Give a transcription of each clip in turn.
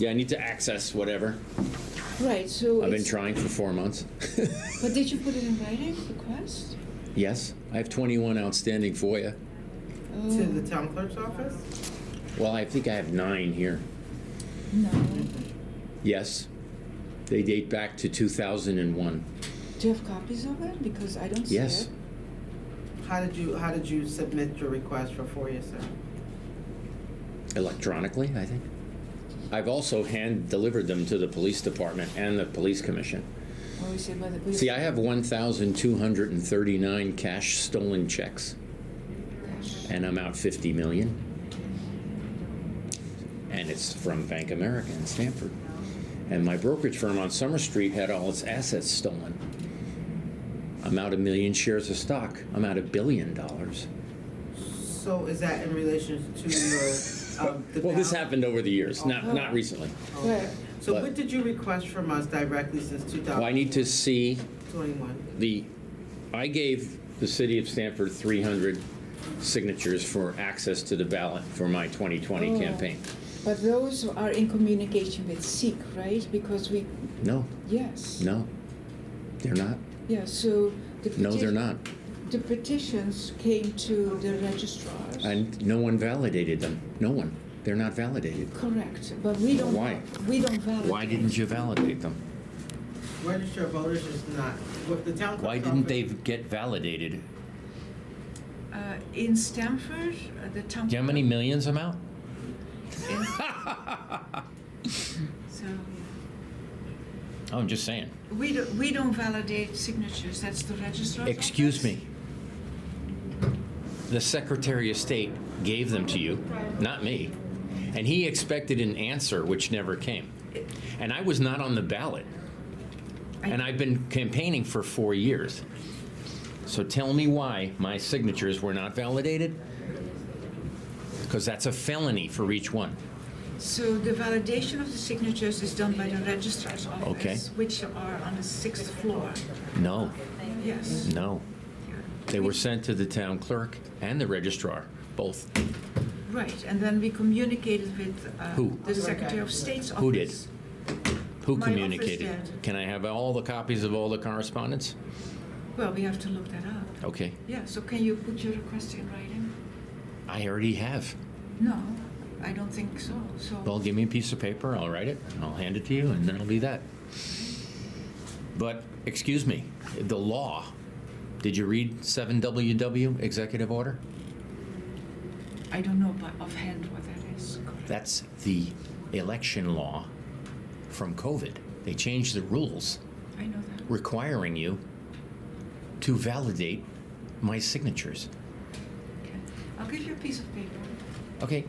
Yeah, I need to access whatever. Right, so I've been it's- trying for 4 months. But did you put it in writing, request? Yes, I have 21 outstanding FOIA. To the town clerk's office? Well, I think I have 9 here. No. Yes, they date back to 2001. Do you have copies of it? Because I don't see Yes. it. How did you submit your request for FOIA, sir? Electronically, I think. I've also hand-delivered them to the police department and the police commission. Or we say by the police. See, I have 1,239 cash stolen checks, and I'm out 50 million. And it's from Bank America in Stamford. And my brokerage firm on Summer Street had all its assets stolen. I'm out 1 million shares of stock. I'm out $1 billion. So is that in relation to your, the Well, this ballot? happened over the years, not recently. Right. So but- what did you request from us directly since Well, I need to see 2021? I gave the city of Stamford 300 signatures for access to the ballot for my 2020 campaign. But those are in communication with SEEK, right? Because we, No, yes. no, they're not. Yeah, so the No, they're not. The petitions came to the registrars. And no one validated them. No one. They're not validated. Correct, but we don't. Why? We don't validate. Why didn't you validate them? Register of voters is not, what the town clerk's Why didn't they office- get validated? In Stamford, the town. Do you know how many millions I'm out? So Oh, I'm just saying. we don't validate signatures. That's the registrar's Excuse office. me. The Secretary of State gave them to you, not me. And he expected an answer which never came. And I was not on the ballot. And I've been campaigning for 4 years. So tell me why my signatures were not validated? Because that's a felony for each one. So the validation of the signatures is done by the registrar's office, Okay. which are on the 6th floor. No, Yes. no. They were sent to the town clerk and the registrar, both. Right, and then we communicated with Who? the Secretary of State's office. Who did? Who My communicated? office did. Can I have all the copies of all the correspondence? Well, we have to look that up. Okay. Yeah, so can you put your request in writing? I already have. No, I don't think so. So Well, give me a piece of paper, I'll write it, I'll hand it to you, and that'll be that. But, excuse me, the law, did you read 7WW Executive Order? I don't know by offhand what that is. That's the election law from COVID. They changed the rules I know that. requiring you to validate my signatures. Okay. I'll give you a piece of paper. Okay.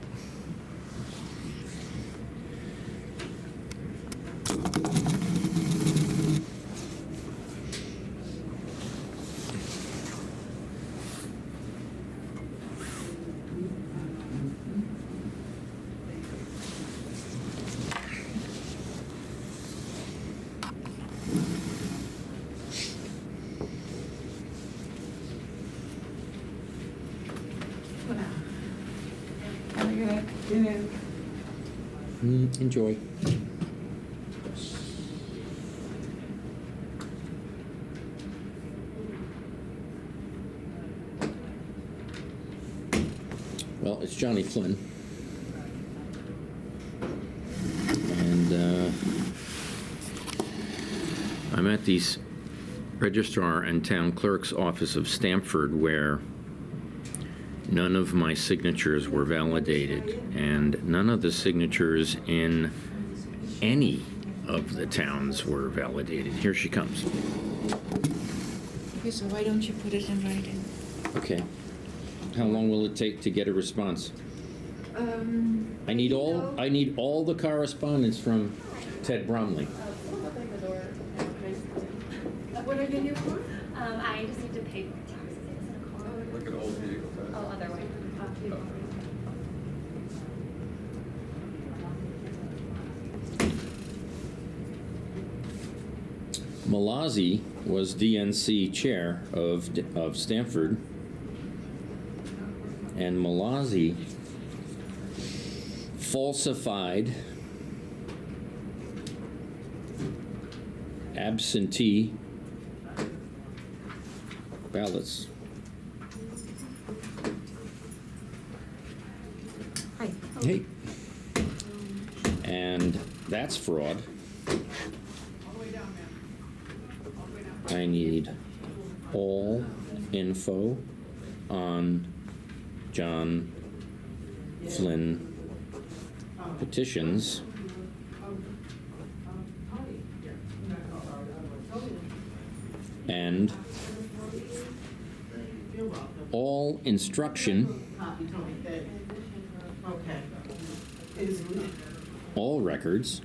Enjoy. Well, it's Johnny Flynn. And I'm at the registrar and town clerk's office of Stamford where none of my signatures were validated, and none of the signatures in any of the towns were validated. Here she comes. Okay, so why don't you put it in writing? Okay. How long will it take to get a response? I need all the correspondence from Ted Bromley. What are you here for? I just need to pay for taxes. It's in a car. Look at old vehicles. Oh, other way. Malazzi was DNC chair of Stamford, and Malazzi falsified absentee ballots. Hi. Hey. And that's fraud. I need all info on John Flynn petitions and all instruction, all records,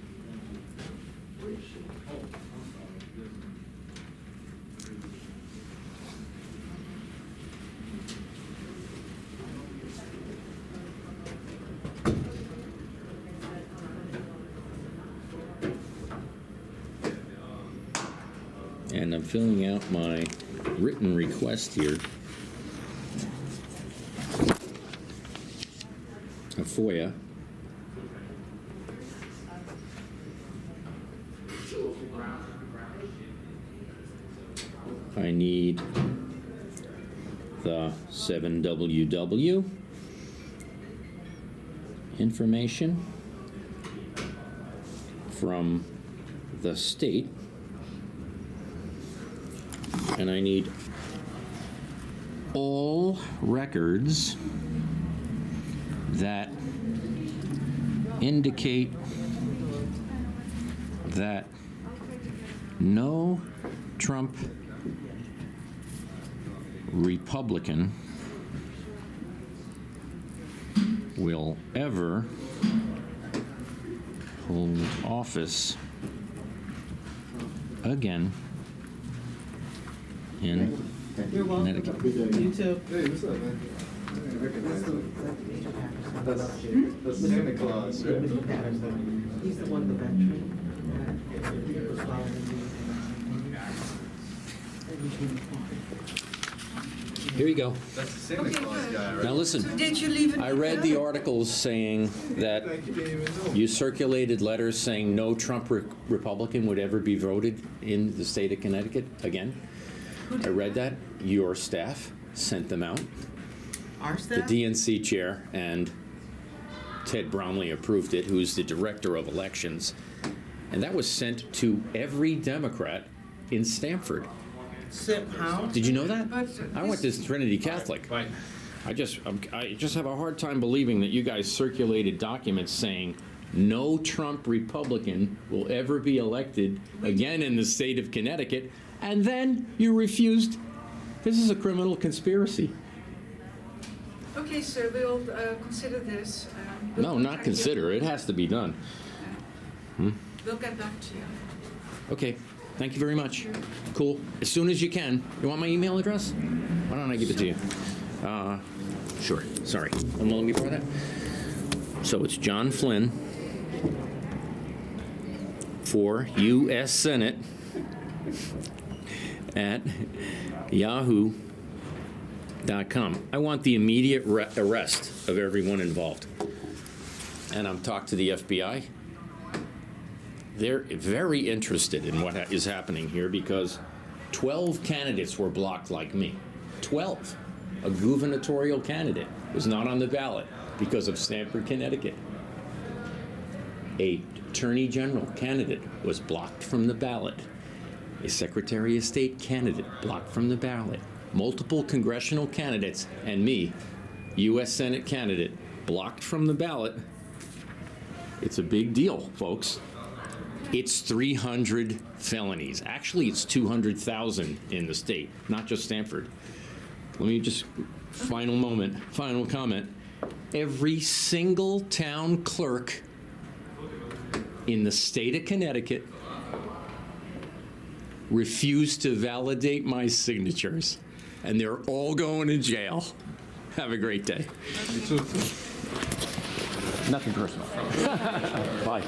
and I'm filling out my written request here, a FOIA. I need the 7WW information from the state, and I need all records that indicate that no Trump Republican will ever hold office again in You're welcome. Connecticut. You too. Hey, what's up, man? That's Santa Claus, right? Mr. Patterson. He's the one, the veteran. He was following Here you go. That's the Santa Okay, Claus good. guy, right? Now listen, So did you leave it? I read the articles saying that Like, you didn't even know. you circulated letters saying no Trump Republican would ever be voted in the state of Connecticut again. I read that. Your staff sent them out. Our The staff? DNC chair and Ted Bromley approved it, who's the director of elections. And that was sent to every Democrat in Stamford. How? Did you know that? But I went to Trinity Catholic. I just have a hard time believing that you guys circulated documents saying no Trump Republican will ever be elected again in the state of Connecticut, and then you refused. This is a criminal conspiracy. Okay, sir, we'll consider this. We'll No, not contact you. consider. It has to be done. We'll get back to you. Okay, thank you very much. Cool. As soon as you can. You want my email address? Why don't I give it to you? Sure. Sorry. Let me borrow that. So it's John Flynn for U.S. Senate at yahoo.com. I want the immediate arrest of everyone involved. And I'm talked to the FBI. They're very interested in what is happening here because 12 candidates were blocked like me. 12. A gubernatorial candidate was not on the ballot because of Stamford, Connecticut. A attorney general candidate was blocked from the ballot. A secretary of state candidate blocked from the ballot. Multiple congressional candidates and me, U.S. Senate candidate, blocked from the ballot. It's a big deal, folks. It's 300 felonies. Actually, it's 200,000 in the state, not just Stamford. Let me just, final comment. Every single town clerk in the state of Connecticut refused to validate my signatures, and they're all going to jail. Have a great day. You too. Nothing personal. Bye.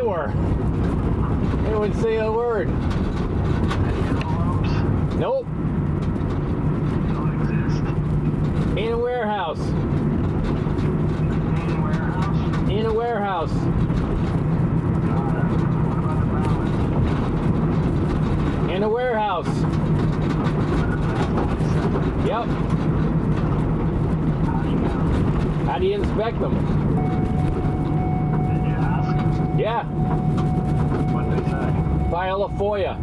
were. They wouldn't say a word. Nope. Don't exist. In a warehouse. In a warehouse? In a warehouse. Got it. What about the ballot? In a warehouse. Yep. How do you know? How do you inspect them? Did you ask? Yeah. What'd they say? File a FOIA.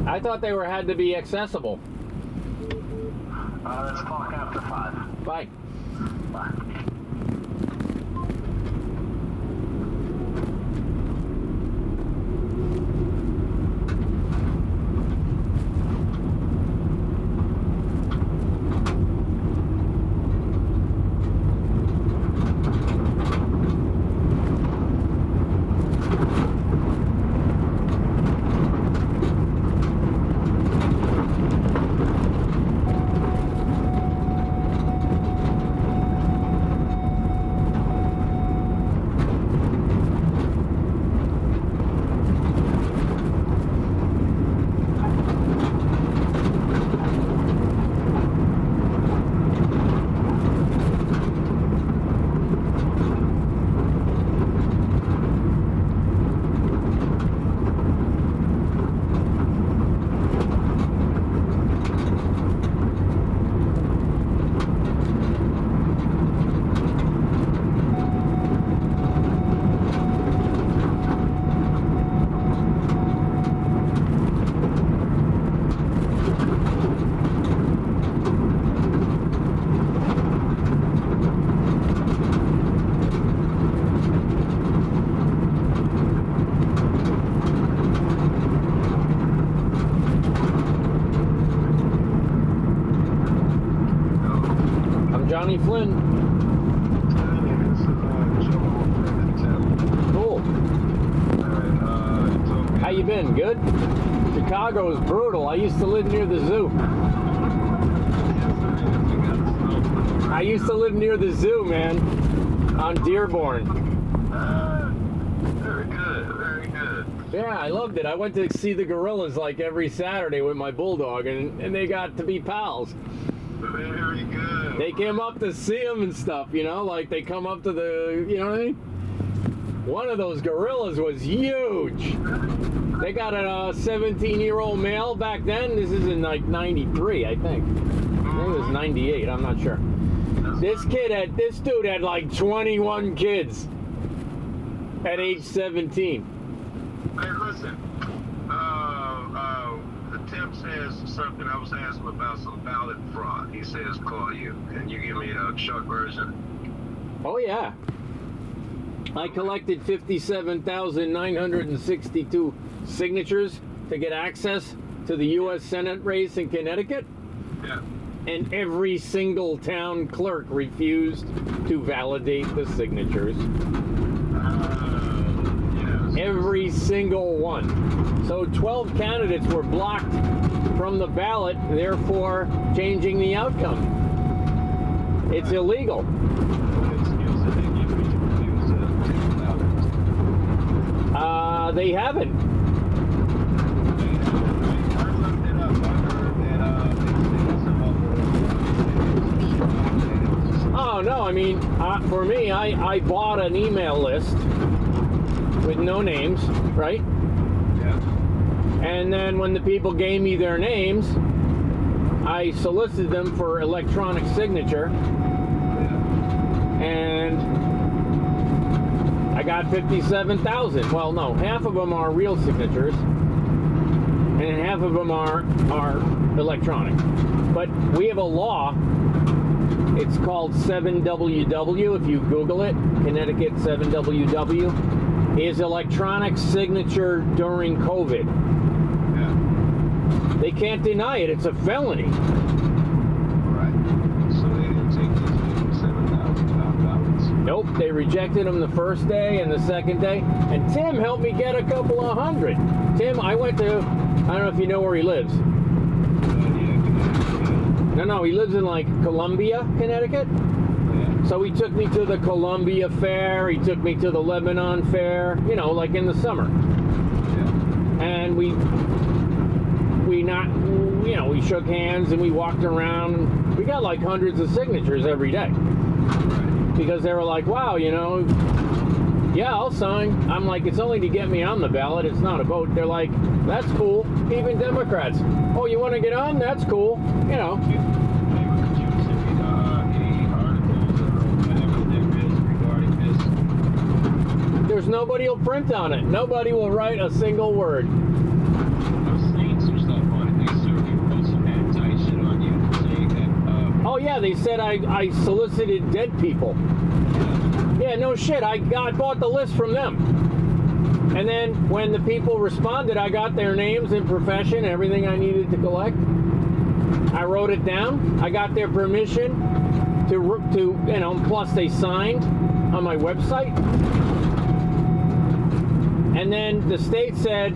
I thought they had to be accessible. Let's talk after 5. Bye. Bye. Johnny Flynn. This is Joe and Tim. Cool. Alright, How you been? Good? Chicago is brutal. I used to live near the zoo. I used to live near the zoo, man. On Dearborn. Very good, very good. Yeah, I loved it. I went to see the gorillas like every Saturday with my bulldog, and they got to be pals. Very good. They came up to see them and stuff, you know, like they come up to the, you know what I mean? One of those gorillas was huge. They got a 17-year-old male back then. This is in like 93, I think. Maybe it was 98, I'm not sure. This dude had like 21 kids at age 17. Hey, listen. Tim says something. I was asking about some ballot fraud. He says call you. Can you give me a short version? Oh, yeah. I collected 57,962 signatures to get access to the U.S. Senate race in Connecticut. Yeah. And every single town clerk refused to validate the signatures. Yes. Every single one. So 12 candidates were blocked from the ballot, therefore changing the outcome. It's illegal. What excuse did they give you to refuse to take ballots? They haven't. I looked it up. I heard that they said some Oh, no, I mean, for me, I bought an email list with no names, right? Yeah. And then when the people gave me their names, I solicited them for electronic signature, Yeah. and I got 57,000. Well, no, half of them are real signatures, and half of them are electronic. But we have a law. It's called 7WW. If you Google it, Connecticut 7WW, is electronic signature during COVID. Yeah. They can't deny it. It's a felony. Right. So they didn't take these 57,000 ballots. Nope, they rejected them the first day and the second day. And Tim helped me get a couple of hundred. Tim, I went to, I don't know if you know where he lives. Yeah, Connecticut. No, he lives in like Columbia, Connecticut. Yeah. So he took me to the Columbia Fair, he took me to the Lebanon Fair, you know, like in the summer. And we shook hands and we walked around. We got like hundreds of signatures every day. Because they were like, wow, you know, yeah, I'll sign. I'm like, it's only to get me on the ballot. It's not a vote. They're like, that's cool. Even Democrats. Oh, you want to get on? That's cool. You know. There's nobody will print on it. Nobody will write a single word. Oh yeah, they said I solicited dead people. Yeah, no shit. I bought the list from them. And then when the people responded, I got their names and profession, everything I needed to collect. I wrote it down. I got their permission to you know, plus they signed on my website. And then the state said,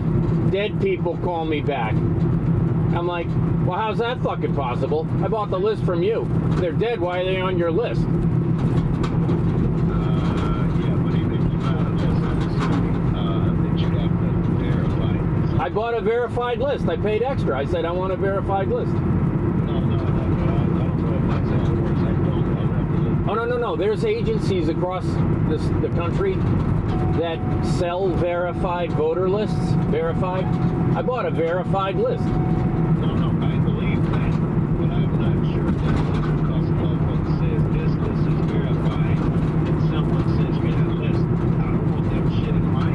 dead people call me back. I'm like, well, how's that fucking possible? I bought the list from you. If they're dead, why are they on your list? Yeah, but even if you buy a list, I'm assuming that you have to verify. I bought a verified list. I paid extra. I said, I want a verified list. No, I don't know if that's how it works. I'll have to look. Oh, no. There's agencies across the country that sell verified voter lists. Verified. I bought a verified list. No, I believe that, but I'm not sure if that's because what says this list is verified, and someone sends me that list. I don't want that shit in my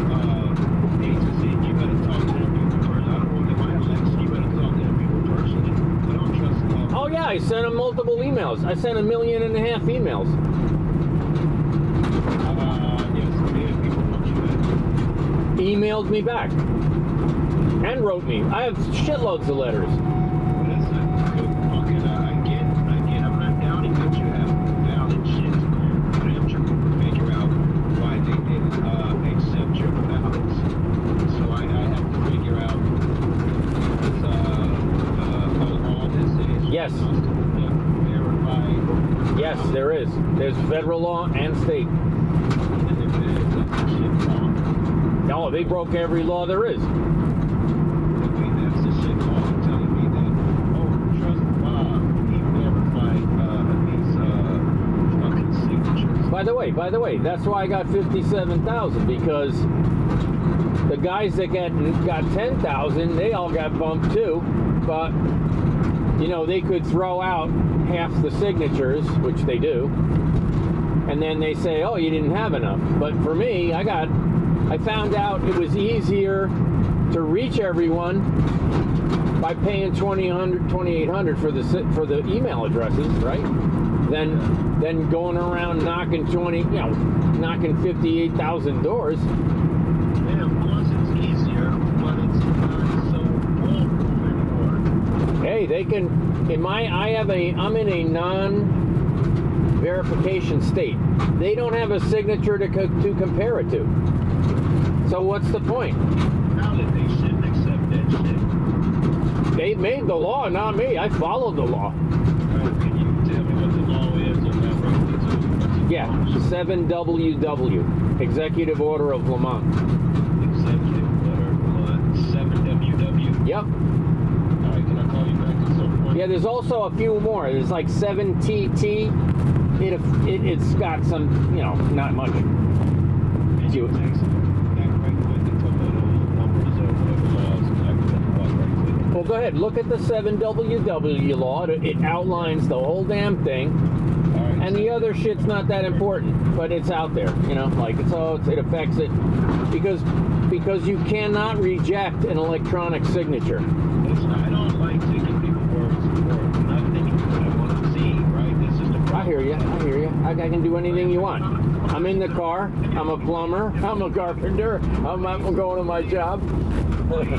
agency. You better talk to them people first. I don't want them in my election. You better talk to them people personally. I don't trust them. Oh, yeah, I sent them multiple emails. I sent 1.5 million emails. Yes, people want you back. Emailed me back. And wrote me. I have shitloads of letters. But that's not good. Fucking, again, I'm not doubting that you have valid shit. But I'm trying to figure out why they didn't accept your ballots. So I have to figure out a law that says Yes. you must verify. Yes, there is. There's federal law and state. And if that's shit wrong, No, they broke every law there is. that's the shit wrong telling me that, oh, trust he verified these fucking signatures. By the way, that's why I got 57,000, because the guys that got 10,000, they all got bumped too. But you know, they could throw out half the signatures, which they do, and then they say, oh, you didn't have enough. But for me, I found out it was easier to reach everyone by paying $2,800 for the email addresses, right? Than going around knocking 58,000 doors. Yeah, of course it's easier, but it's not so foolproof anymore. Hey, they can. I'm in a non-verification state. They don't have a signature to compare it to. So what's the point? Now that they shouldn't accept that shit. They made the law, not me. I followed the law. Can you tell me what the law is on that road? Yeah, 7WW, Executive Order of Lamont. Executive Order of Lamont, 7WW. Yep. Alright, can I call you back at some point? Yeah, there's also a few more. There's like 7TT. It's got some, you know, not much. Can you text back right quick and tell me those numbers or whatever laws and I can walk right quick? Well, go ahead. Look at the 7WW law. It outlines the whole damn thing. Alright. And the other shit's not that important, but it's out there, you know, like it affects it because you cannot reject an electronic signature. I don't like taking people's words for nothing. I want to see, right? This is the problem. I hear you. I can do anything you want. I'm in the car. I'm a plumber. I'm a carpenter. I'm going to my job.